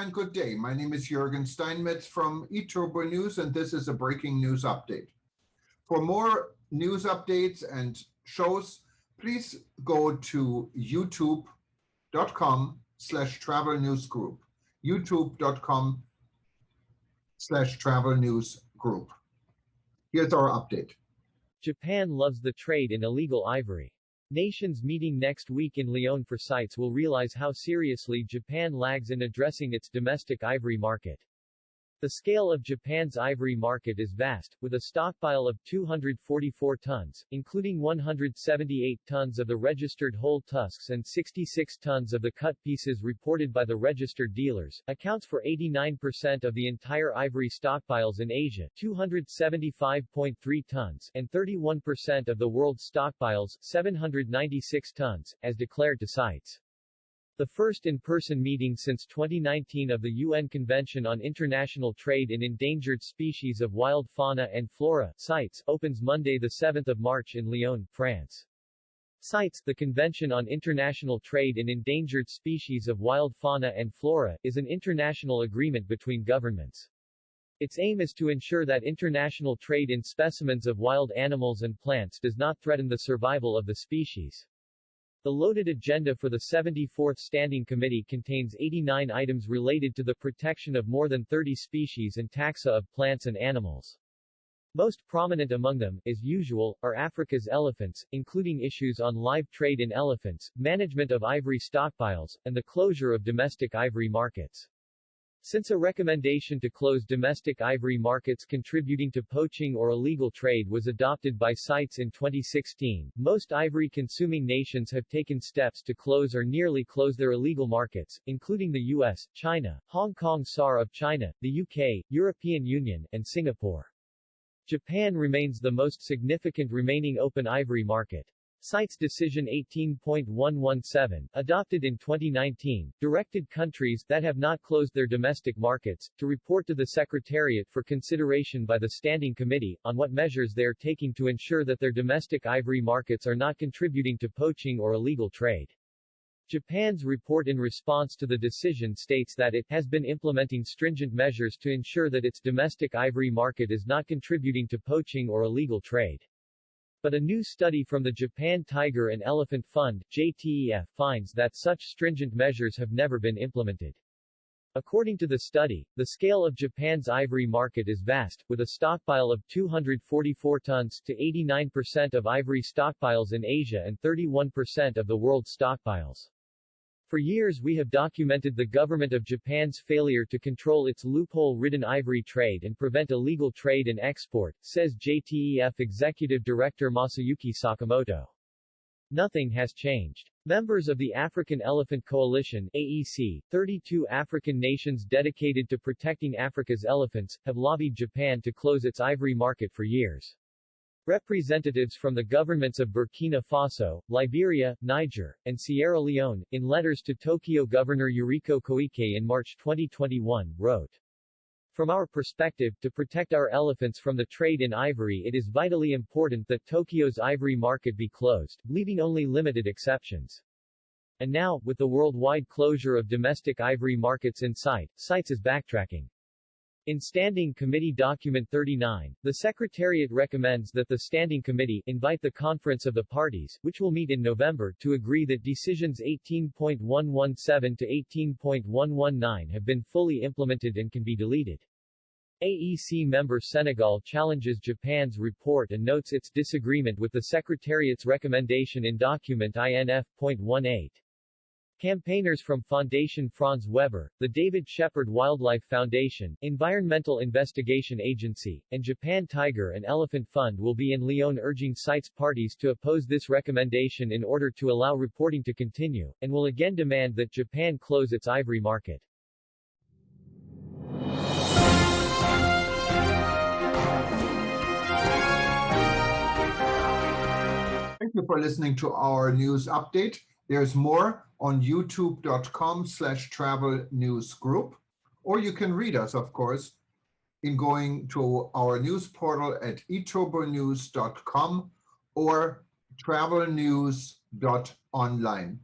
and good day. My name is Jürgen Steinmetz from eTurboNews, and this is a breaking news update. For more news updates and shows, please go to youtube.com/travel news group. youtube.com/travel news group. Here's our update. Japan loves the trade in illegal ivory. Nations meeting next week in Lyon for CITES will realize how seriously Japan lags in addressing its domestic ivory market. The scale of Japan's ivory market is vast, with a stockpile of 244 tons, including 178 tons of the registered whole tusks and 66 tons of the cut pieces reported by the registered dealers, accounts for 89% of the entire ivory stockpiles in Asia, 275.3 tons, and 31% of the world's stockpiles, 796 tons, as declared to CITES. The first in-person meeting since 2019 of the UN Convention on International Trade in Endangered Species of Wild Fauna and Flora (CITES) opens Monday 7 March in Lyon, France. CITES, the Convention on International Trade in Endangered Species of Wild Fauna and Flora, is an international agreement between governments. Its aim is to ensure that international trade in specimens of wild animals and plants does not threaten the survival of the species. The loaded agenda for the 74th Standing Committee contains 89 items related to the protection of more than 30 species and taxa of plants and animals. Most prominent among them, as usual, are Africa's elephants, including issues on live trade in elephants, management of ivory stockpiles, and the closure of domestic ivory markets. Since a recommendation to close domestic ivory markets contributing to poaching or illegal trade was adopted by CITES in 2016, most ivory-consuming nations have taken steps to close or nearly close their illegal markets, including the US, China, Hong Kong SAR of China, the UK, European Union, and Singapore. Japan remains the most significant remaining open ivory market. CITES Decision 18.117, adopted in 2019, directed countries that have not closed their domestic markets to report to the Secretariat for consideration by the Standing Committee on what measures they are taking to ensure that their domestic ivory markets are not contributing to poaching or illegal trade. Japan's report in response to the decision states that it has been implementing stringent measures to ensure that its domestic ivory market is not contributing to poaching or illegal trade. But a new study from the Japan Tiger and Elephant Fund (JTEF) finds that such stringent measures have never been implemented. According to the study, the scale of Japan's ivory market is vast, with a stockpile of 244 tons to 89% of ivory stockpiles in Asia and 31% of the world's stockpiles. For years we have documented the government of Japan's failure to control its loophole-ridden ivory trade and prevent illegal trade and export, says JTEF Executive Director Masayuki Sakamoto. Nothing has changed. Members of the African Elephant Coalition (AEC), 32 African nations dedicated to protecting Africa's elephants, have lobbied Japan to close its ivory market for years. Representatives from the governments of Burkina Faso, Liberia, Niger, and Sierra Leone, in letters to Tokyo Governor Yuriko Koike in March 2021, wrote, "From our perspective, to protect our elephants from the trade in ivory, it is vitally important that Tokyo's ivory market be closed, leaving only limited exceptions." And now, with the worldwide closure of domestic ivory markets in sight, CITES is backtracking. In Standing Committee Document 39, the Secretariat recommends that the Standing Committee invite the Conference of the Parties, which will meet in November, to agree that Decisions 18.117 to 18.119 have been fully implemented and can be deleted. AEC member Senegal challenges Japan's report and notes its disagreement with the Secretariat's recommendation in Document INF.18. Campaigners from Fondation Franz Weber, the David Shepard Wildlife Foundation, Environmental Investigation Agency, and Japan Tiger and Elephant Fund will be in Lyon urging CITES parties to oppose this recommendation in order to allow reporting to continue, and will again demand that Japan close its ivory market. Thank you for listening to our news update. There's more on youtube.com/travel news group, or you can read us, of course, in going to our news portal at eTurboNews.com or travelnews.online.